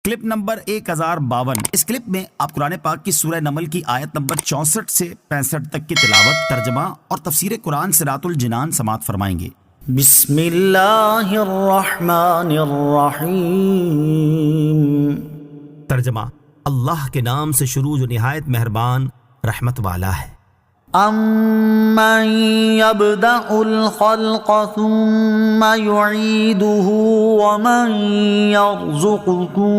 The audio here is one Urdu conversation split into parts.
Clip number 1052۔ اس کلپ میں آپ قرآن پاک کی سورہ نمل کی آیت نمبر 64 سے 65 تک کی تلاوت، ترجمہ اور تفسیر قرآن صراط الجنان سماعت فرمائیں گے۔ بسم اللہ الرحمن الرحیم۔ ترجمہ: اللہ کے نام سے شروع جو نہایت مہربان رحمت والا ہے۔ امن یبدأ الخلق ثم یعیدہ ومن یرزقکم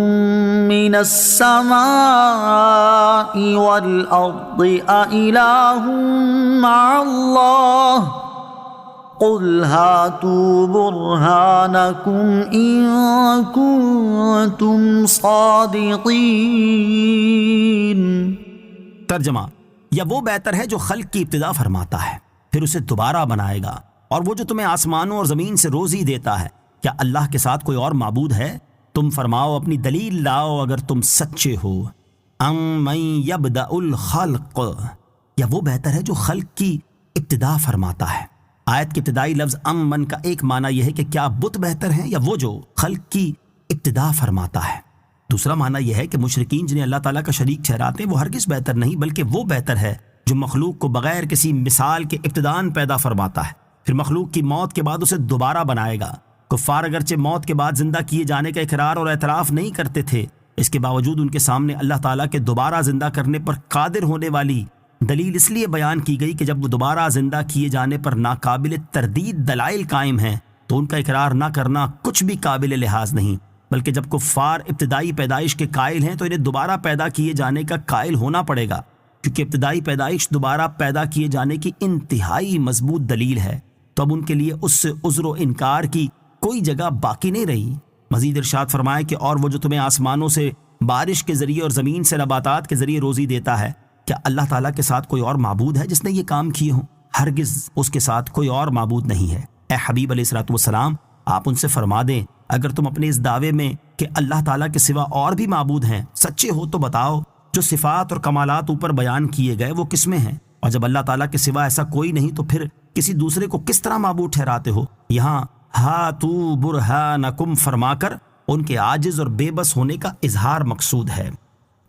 من السماء والارض اإلہ مع اللہ قل هاتوا برہانکم ان کنتم صادقین۔ ترجمہ: یا وہ بہتر ہے جو خلق کی ابتدا فرماتا ہے پھر اسے دوبارہ بنائے گا، اور وہ جو تمہیں آسمانوں اور زمین سے روزی دیتا ہے، کیا اللہ کے ساتھ کوئی اور معبود ہے؟ تم فرماؤ اپنی دلیل لاؤ اگر تم سچے ہو۔ امن یبدأ الخلق، یا وہ بہتر ہے جو خلق کی ابتدا فرماتا ہے۔ آیت کے ابتدائی لفظ امن کا ایک معنی یہ ہے کہ کیا بت بہتر ہیں یا وہ جو خلق کی ابتدا فرماتا ہے۔ دوسرا معنی یہ ہے کہ مشرکین جنہیں اللہ تعالیٰ کا شریک ٹھہراتے ہیں وہ ہرگز بہتر نہیں بلکہ وہ بہتر ہے جو مخلوق کو بغیر کسی مثال کے ابتداً پیدا فرماتا ہے، پھر مخلوق کی موت کے بعد اسے دوبارہ بنائے گا۔ کفار اگرچہ موت کے بعد زندہ کیے جانے کا اقرار اور اعتراف نہیں کرتے تھے، اس کے باوجود ان کے سامنے اللہ تعالیٰ کے دوبارہ زندہ کرنے پر قادر ہونے والی دلیل اس لیے بیان کی گئی کہ جب وہ دوبارہ زندہ کیے جانے پر ناقابل تردید دلائل قائم ہیں تو ان کا اقرار نہ کرنا کچھ بھی قابل لحاظ نہیں، بلکہ جب کفار ابتدائی پیدائش کے قائل ہیں تو انہیں دوبارہ پیدا کیے جانے کا قائل ہونا پڑے گا، کیونکہ ابتدائی پیدائش دوبارہ پیدا کیے جانے کی انتہائی مضبوط دلیل ہے، تو اب ان کے لیے اس سے عذر و انکار کی کوئی جگہ باقی نہیں رہی۔ مزید ارشاد فرمائے کہ اور وہ جو تمہیں آسمانوں سے بارش کے ذریعے اور زمین سے نباتات کے ذریعے روزی دیتا ہے، کیا اللہ تعالیٰ کے ساتھ کوئی اور معبود ہے جس نے یہ کام کیے ہوں؟ ہرگز اس کے ساتھ کوئی اور معبود نہیں ہے۔ اے حبیب علیہ الصلوۃ والسلام، آپ ان سے فرما دیں اگر تم اپنے اس دعوے میں کہ اللہ تعالیٰ کے سوا اور بھی معبود ہیں سچے ہو تو بتاؤ جو صفات اور کمالات اوپر بیان کیے گئے وہ کس میں ہیں، اور جب اللہ تعالیٰ کے سوا ایسا کوئی نہیں تو پھر کسی دوسرے کو کس طرح معبود ٹھہراتے ہو؟ یہاں ہاتو برہانکم فرما کر ان کے عاجز اور بے بس ہونے کا اظہار مقصود ہے۔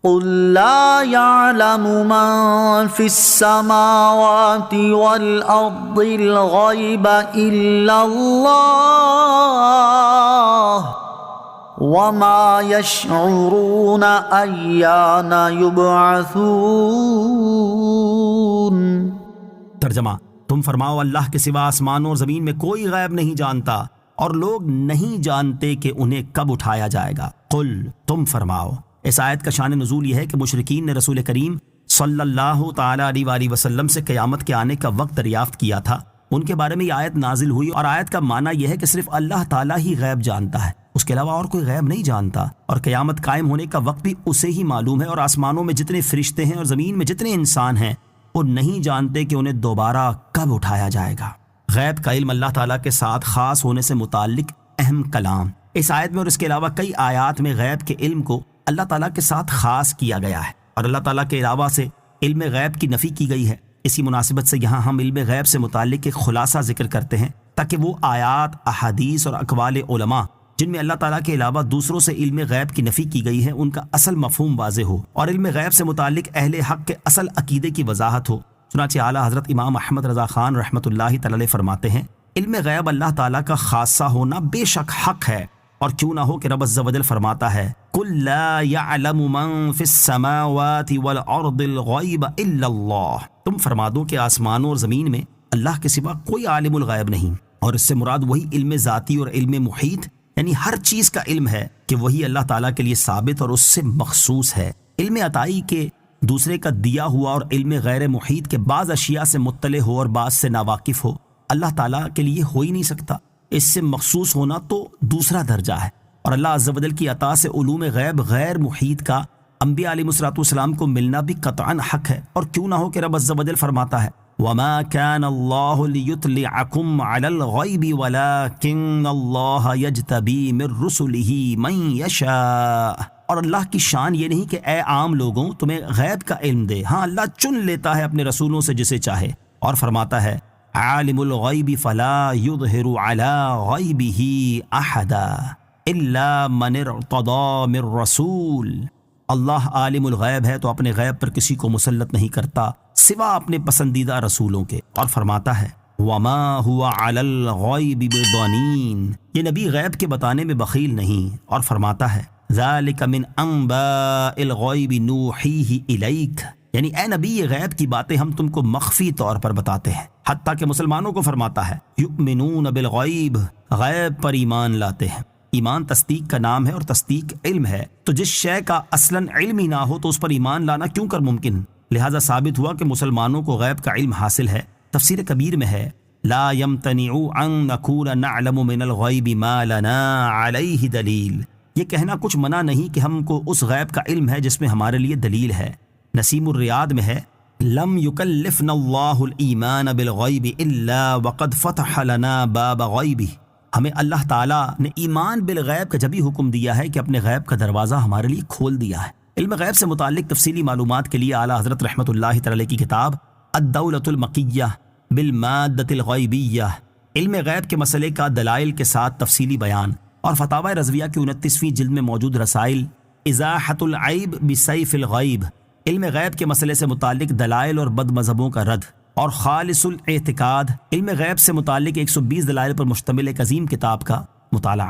قل لا يعلم من في السماوات والأرض الغيب إلا الله وما يشعرون أيان يبعثون۔ ترجمہ: تم فرماؤ اللہ کے سوا آسمانوں اور زمین میں کوئی غیب نہیں جانتا اور لوگ نہیں جانتے کہ انہیں کب اٹھایا جائے گا۔ قل، تم فرماؤ۔ اس آیت کا شان نزول یہ ہے کہ مشرکین نے رسول کریم صلی اللہ تعالیٰ علیہ وآلہ وسلم سے قیامت کے آنے کا وقت دریافت کیا تھا۔ ان کے بارے میں یہ آیت نازل ہوئی اور آیت کا معنی یہ ہے کہ صرف اللہ تعالیٰ ہی غیب جانتا ہے، اس کے علاوہ اور کوئی غیب نہیں جانتا، اور قیامت قائم ہونے کا وقت بھی اسے ہی معلوم ہے، اور آسمانوں میں جتنے فرشتے ہیں اور زمین میں جتنے انسان ہیں وہ نہیں جانتے کہ انہیں دوبارہ کب اٹھایا جائے گا۔ غیب کا علم اللہ تعالیٰ کے ساتھ خاص ہونے سے متعلق اہم کلام۔ اس آیت میں اور اس کے علاوہ کئی آیات میں غیب کے علم کو اللہ تعالیٰ کے ساتھ خاص کیا گیا ہے اور اللہ تعالیٰ کے علاوہ سے علم غیب کی نفی کی گئی ہے۔ اسی مناسبت سے یہاں ہم علم غیب سے متعلق ایک خلاصہ ذکر کرتے ہیں تاکہ وہ آیات، احادیث اور اقوال علماء جن میں اللہ تعالیٰ کے علاوہ دوسروں سے علم غیب کی نفی کی گئی ہے ان کا اصل مفہوم واضح ہو اور علم غیب سے متعلق اہل حق کے اصل عقیدے کی وضاحت ہو۔ چنانچہ اعلیٰ حضرت امام احمد رضا خان رحمۃ اللہ تعالی فرماتے ہیں علم غیب اللہ تعالیٰ کا خاصہ ہونا بے شک حق ہے، اور کیوں نہ ہو کہ رب عز و جل فرماتا ہے قُل لَا يَعْلَمُ مَن فِي السَّمَاوَاتِ وَالْأَرْضِ الْغَيْبَ إِلَّا اللَّهُ، تم فرما دو کہ آسمانوں اور زمین میں اللہ کے سوا کوئی عالم الغیب نہیں، اور اس سے مراد وہی علم ذاتی اور علم محیط یعنی ہر چیز کا علم ہے کہ وہی اللہ تعالیٰ کے لیے ثابت اور اس سے مخصوص ہے۔ علم عطائی کے دوسرے کا دیا ہوا اور علم غیر محیط کے بعض اشیاء سے مطلع ہو اور بعض سے ناواقف ہو اللہ تعالیٰ کے لیے ہو ہی نہیں سکتا، اس سے مخصوص ہونا تو دوسرا درجہ ہے، اور اللہ عز و جل کی عطا سے علوم غیب غیر محیط کا انبیاء علیہ السلام کو ملنا بھی قطعاً حق ہے، اور کیوں نہ ہو کہ رب عز و جل فرماتا ہے وَمَا كَانَ اللَّهُ لِيُطْلِعَكُمْ عَلَى الْغَيْبِ وَلَكِنَّ اللَّهَ يَجْتَبِي مِن رُّسُلِهِ مَن يَشَاءُ، اور اللہ کی شان یہ نہیں کہ اے عام لوگوں تمہیں غیب کا علم دے، ہاں اللہ چن لیتا ہے اپنے رسولوں سے جسے چاہے، اور فرماتا ہے عالم الغیب فلا یظہر علی غیبہ احدا، الا من ارتضی من رسول، اللہ عالم الغیب ہے تو اپنے غیب پر کسی کو مسلط نہیں کرتا سوا اپنے پسندیدہ رسولوں کے، اور فرماتا ہے وما هو علی الغیب بضنین، یہ نبی غیب کے بتانے میں بخیل نہیں، اور فرماتا ہے ذالک من انباء الغیب نوحیہ الیک، یعنی اے نبی یہ غیب کی باتیں ہم تم کو مخفی طور پر بتاتے ہیں۔ حتیٰ کہ مسلمانوں کو فرماتا ہے یؤمنون بالغیب، غیب پر ایمان لاتے ہیں۔ ایمان تصدیق کا نام ہے اور تصدیق علم ہے، تو جس شے کا اصلاً علم ہی نہ ہو تو اس پر ایمان لانا کیوں کر ممکن؟ لہذا ثابت ہوا کہ مسلمانوں کو غیب کا علم حاصل ہے۔ تفسیر کبیر میں ہے لا يمتنع ان نكون نعلم من الغیب ما لنا علیہ دلیل، یہ کہنا کچھ منع نہیں کہ ہم کو اس غیب کا علم ہے جس میں ہمارے لیے دلیل ہے۔ نسیم الریاض میں ہے لم یکلفنا اللہ الایمان بالغیب الا وقد فتح لنا باب غیبہ، ہمیں اللہ تعالیٰ نے ایمان بالغیب کا جبھی حکم دیا ہے کہ اپنے غیب کا دروازہ ہمارے لیے کھول دیا ہے۔ علم غیب سے متعلق تفصیلی معلومات کے لیے اعلیٰ حضرت رحمۃ اللہ تعالی کی کتاب الدولۃ المکیہ بالمادۃ الغیبیہ، علم غیب کے مسئلے کا دلائل کے ساتھ تفصیلی بیان، اور فتاوی رضویہ کی 29ویں جلد میں موجود رسائل ازاحۃ العیب بسیف الغیب، علم غیب کے مسئلے سے متعلق دلائل اور بد مذہبوں کا رد، اور خالص الاعتقاد، علم غیب سے متعلق 120 دلائل پر مشتمل ایک عظیم کتاب کا مطالعہ۔